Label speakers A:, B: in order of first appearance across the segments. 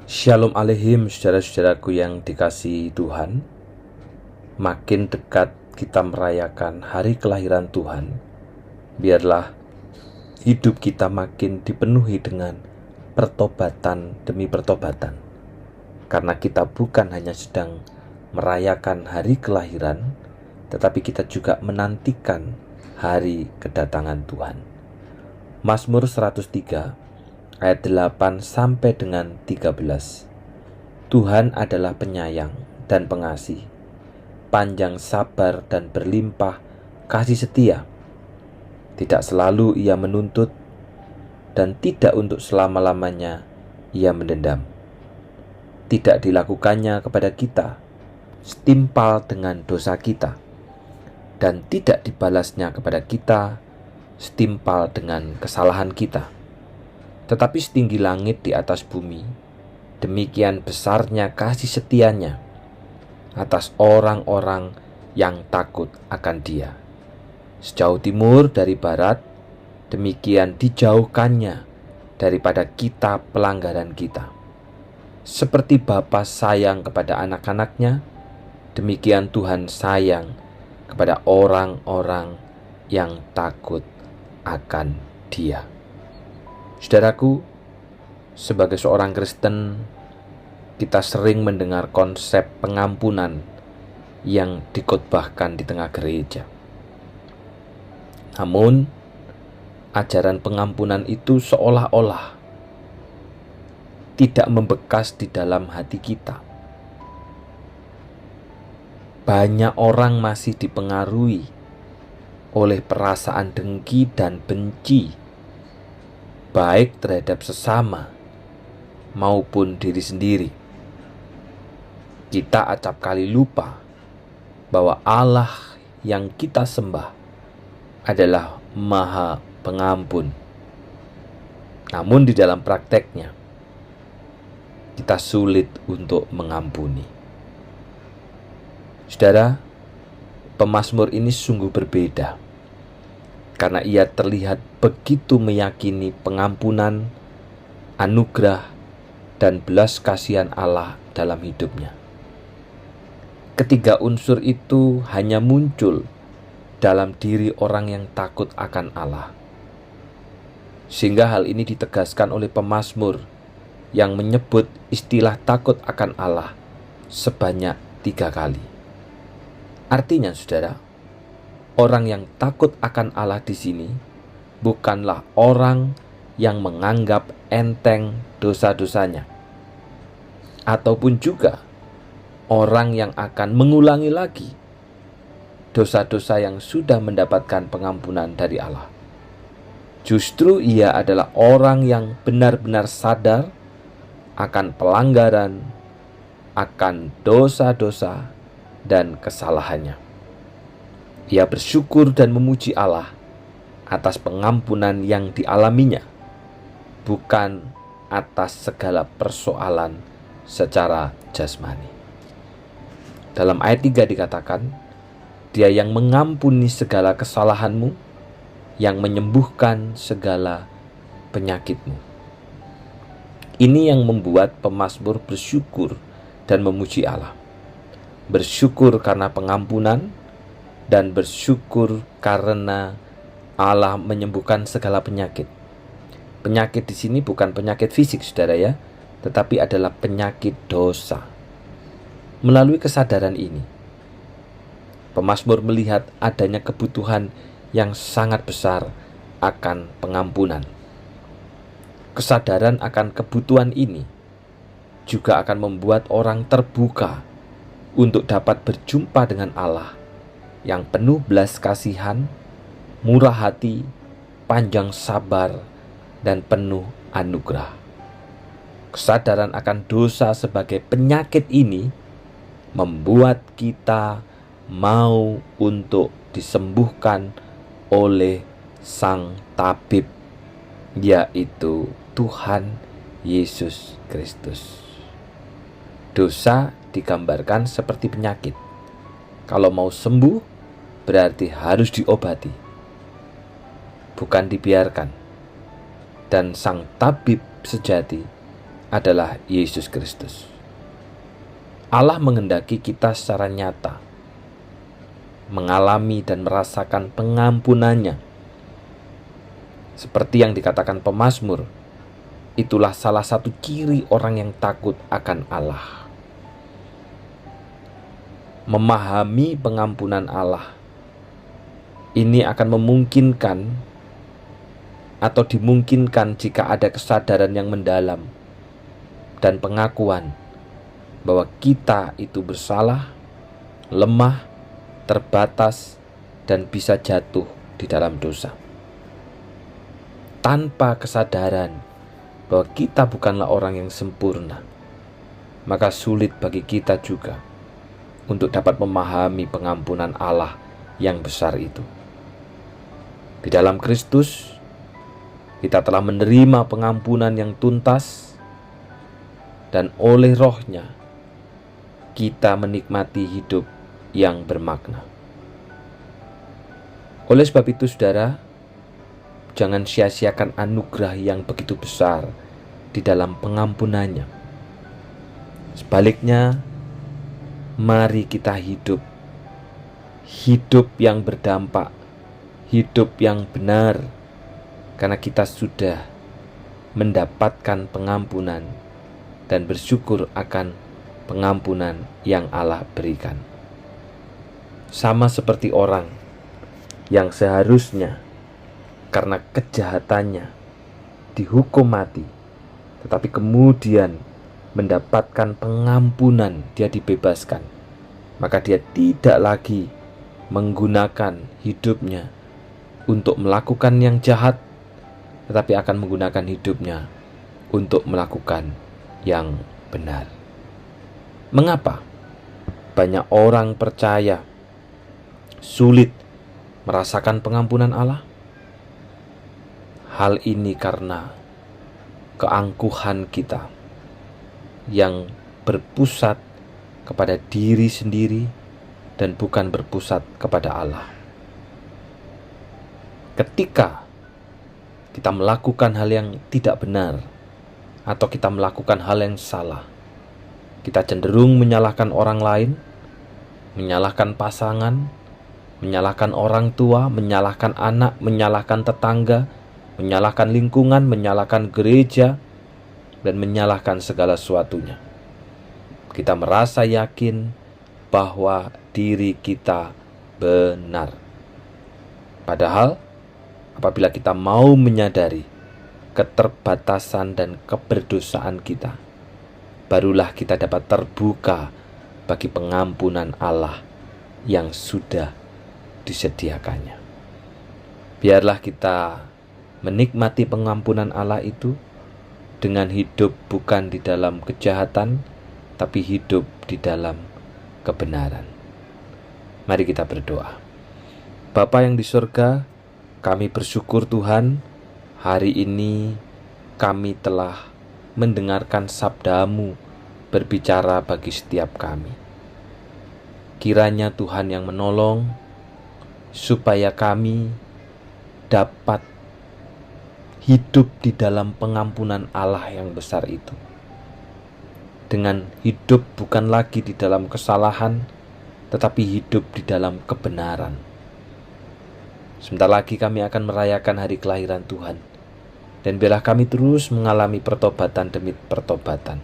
A: Shalom Aleihim, saudara-saudaraku yang dikasihi Tuhan. Makin dekat kita merayakan hari kelahiran Tuhan, biarlah hidup kita makin dipenuhi dengan pertobatan demi pertobatan. Karena kita bukan hanya sedang merayakan hari kelahiran, tetapi kita juga menantikan hari kedatangan Tuhan. Mazmur 103 ayat 8 sampai dengan 13. Tuhan adalah penyayang dan pengasih, panjang sabar dan berlimpah kasih setia. Tidak selalu ia menuntut, dan tidak untuk selama-lamanya ia mendendam. Tidak dilakukannya kepada kita setimpal dengan dosa kita, dan tidak dibalasnya kepada kita setimpal dengan kesalahan kita. Tetapi setinggi langit di atas bumi, demikian besarnya kasih setianya atas orang-orang yang takut akan Dia. Sejauh timur dari barat, demikian dijauhkannya daripada kita pelanggaran kita. Seperti Bapa sayang kepada anak-anaknya, demikian Tuhan sayang kepada orang-orang yang takut akan Dia. Saudaraku, sebagai seorang Kristen, kita sering mendengar konsep pengampunan yang dikhotbahkan di tengah gereja. Namun, ajaran pengampunan itu seolah-olah tidak membekas di dalam hati kita. Banyak orang masih dipengaruhi oleh perasaan dengki dan benci, baik terhadap sesama maupun diri sendiri. Kita acap kali lupa bahwa Allah yang kita sembah adalah Maha Pengampun. Namun di dalam prakteknya, kita sulit untuk mengampuni. Saudara, pemazmur ini sungguh berbeda, karena ia terlihat begitu meyakini pengampunan, anugerah, dan belas kasihan Allah dalam hidupnya. Ketiga unsur itu hanya muncul dalam diri orang yang takut akan Allah. Sehingga hal ini ditegaskan oleh pemazmur yang menyebut istilah takut akan Allah sebanyak 3 kali. Artinya, saudara, orang yang takut akan Allah di sini bukanlah orang yang menganggap enteng dosa-dosanya, ataupun juga orang yang akan mengulangi lagi dosa-dosa yang sudah mendapatkan pengampunan dari Allah. Justru ia adalah orang yang benar-benar sadar akan pelanggaran, akan dosa-dosa dan kesalahannya. Ia bersyukur dan memuji Allah atas pengampunan yang dialaminya, bukan atas segala persoalan secara jasmani. Dalam ayat 3 dikatakan, Dia yang mengampuni segala kesalahanmu, yang menyembuhkan segala penyakitmu. Ini yang membuat pemazmur bersyukur dan memuji Allah. Bersyukur karena pengampunan, dan bersyukur karena Allah menyembuhkan segala penyakit. Penyakit di sini bukan penyakit fisik, saudara ya, tetapi adalah penyakit dosa. Melalui kesadaran ini, pemazmur melihat adanya kebutuhan yang sangat besar akan pengampunan. Kesadaran akan kebutuhan ini juga akan membuat orang terbuka untuk dapat berjumpa dengan Allah yang penuh belas kasihan, murah hati, panjang sabar, dan penuh anugerah. Kesadaran akan dosa sebagai penyakit ini membuat kita mau untuk disembuhkan oleh Sang Tabib, yaitu Tuhan Yesus Kristus. Dosa digambarkan seperti penyakit. Kalau mau sembuh, berarti harus diobati, bukan dibiarkan. Dan Sang Tabib sejati adalah Yesus Kristus. Allah menghendaki kita secara nyata mengalami dan merasakan pengampunannya. Seperti yang dikatakan pemazmur, itulah salah satu ciri orang yang takut akan Allah. Memahami pengampunan Allah ini akan memungkinkan atau dimungkinkan jika ada kesadaran yang mendalam dan pengakuan bahwa kita itu bersalah, lemah, terbatas, dan bisa jatuh di dalam dosa. Tanpa kesadaran bahwa kita bukanlah orang yang sempurna, maka sulit bagi kita juga untuk dapat memahami pengampunan Allah yang besar itu. Di dalam Kristus, kita telah menerima pengampunan yang tuntas, dan oleh Roh-Nya, kita menikmati hidup yang bermakna. Oleh sebab itu, saudara, jangan sia-siakan anugerah yang begitu besar di dalam pengampunannya. Sebaliknya, mari kita hidup yang berdampak, hidup yang benar, karena kita sudah mendapatkan pengampunan dan bersyukur akan pengampunan yang Allah berikan. Sama seperti orang yang seharusnya karena kejahatannya dihukum mati, tetapi kemudian mendapatkan pengampunan, dia dibebaskan, maka dia tidak lagi menggunakan hidupnya untuk melakukan yang jahat, tetapi akan menggunakan hidupnya untuk melakukan yang benar. Mengapa banyak orang percaya sulit merasakan pengampunan Allah? Hal ini karena keangkuhan kita yang berpusat kepada diri sendiri dan bukan berpusat kepada Allah. Ketika kita melakukan hal yang tidak benar atau kita melakukan hal yang salah, kita cenderung menyalahkan orang lain, menyalahkan pasangan, menyalahkan orang tua, menyalahkan anak, menyalahkan tetangga, menyalahkan lingkungan, menyalahkan gereja, dan menyalahkan segala sesuatunya. Kita merasa yakin bahwa diri kita benar. Padahal, apabila kita mau menyadari keterbatasan dan keberdosaan kita, barulah kita dapat terbuka bagi pengampunan Allah yang sudah disediakannya. Biarlah kita menikmati pengampunan Allah itu dengan hidup bukan di dalam kejahatan, tapi hidup di dalam kebenaran. Mari kita berdoa. Bapa yang di surga, kami bersyukur Tuhan, hari ini kami telah mendengarkan sabda-Mu berbicara bagi setiap kami. Kiranya Tuhan yang menolong supaya kami dapat hidup di dalam pengampunan Allah yang besar itu. Dengan hidup bukan lagi di dalam kesalahan, tetapi hidup di dalam kebenaran. Sebentar lagi kami akan merayakan hari kelahiran Tuhan. Dan biarlah kami terus mengalami pertobatan demi pertobatan.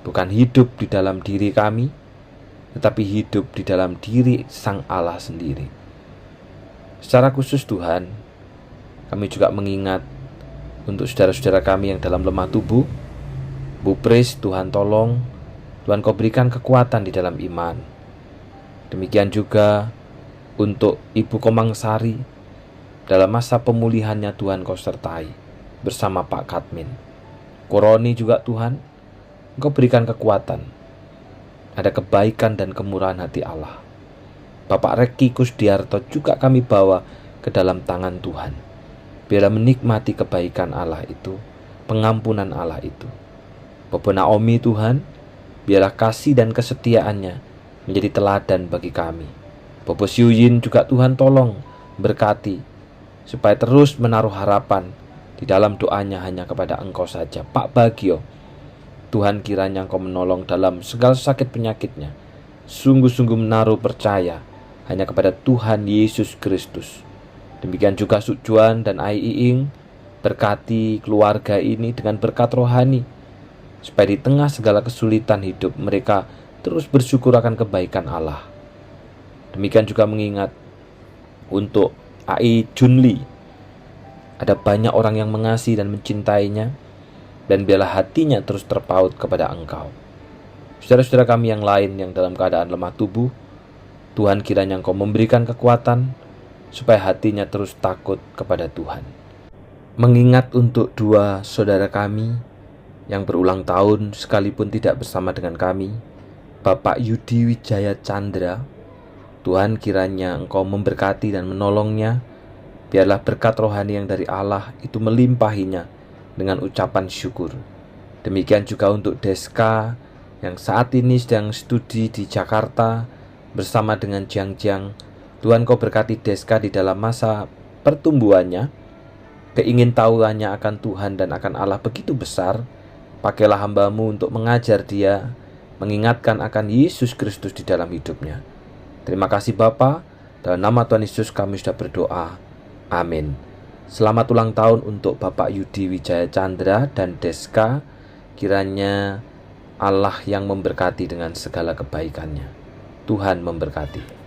A: Bukan hidup di dalam diri kami, tetapi hidup di dalam diri Sang Allah sendiri. Secara khusus Tuhan, kami juga mengingat untuk saudara-saudara kami yang dalam lemah tubuh. Bu Pris, Tuhan tolong, Tuhan Kau berikan kekuatan di dalam iman. Demikian juga untuk Ibu Komang Sari, dalam masa pemulihannya Tuhan Kau sertai bersama Pak Katmin. Koroni juga Tuhan, Engkau berikan kekuatan. Ada kebaikan dan kemurahan hati Allah. Bapak Reki Kusdiarto juga kami bawa ke dalam tangan Tuhan. Biarlah menikmati kebaikan Allah itu, pengampunan Allah itu. Bapak Naomi Tuhan, biarlah kasih dan kesetiaannya menjadi teladan bagi kami. Bapak Syuyin juga Tuhan tolong berkati, supaya terus menaruh harapan di dalam doanya hanya kepada Engkau saja. Pak Bagio, Tuhan kiranya Engkau menolong dalam segala sakit penyakitnya. Sungguh-sungguh menaruh percaya hanya kepada Tuhan Yesus Kristus. Demikian juga Suk Juan dan Ai Iing, berkati keluarga ini dengan berkat rohani, supaya di tengah segala kesulitan hidup mereka terus bersyukur akan kebaikan Allah. Demikian juga mengingat untuk Ai Junli, ada banyak orang yang mengasihi dan mencintainya, dan biarlah hatinya terus terpaut kepada Engkau. Saudara-saudara kami yang lain yang dalam keadaan lemah tubuh, Tuhan kiranya Engkau memberikan kekuatan supaya hatinya terus takut kepada Tuhan. Mengingat untuk dua saudara kami yang berulang tahun sekalipun tidak bersama dengan kami, Bapak Yudi Wijaya Chandra, Tuhan kiranya Engkau memberkati dan menolongnya. Biarlah berkat rohani yang dari Allah itu melimpahinya dengan ucapan syukur. Demikian juga untuk Deska yang saat ini sedang studi di Jakarta bersama dengan Jiang. Tuhan Kau berkati Deska di dalam masa pertumbuhannya. Keingintahuannya akan Tuhan dan akan Allah begitu besar. Pakailah hamba-Mu untuk mengajar dia, mengingatkan akan Yesus Kristus di dalam hidupnya. Terima kasih Bapa, dalam nama Tuhan Yesus kami sudah berdoa. Amin. Selamat ulang tahun untuk Bapak Yudi Wijaya Chandra dan Deska. Kiranya Allah yang memberkati dengan segala kebaikannya. Tuhan memberkati.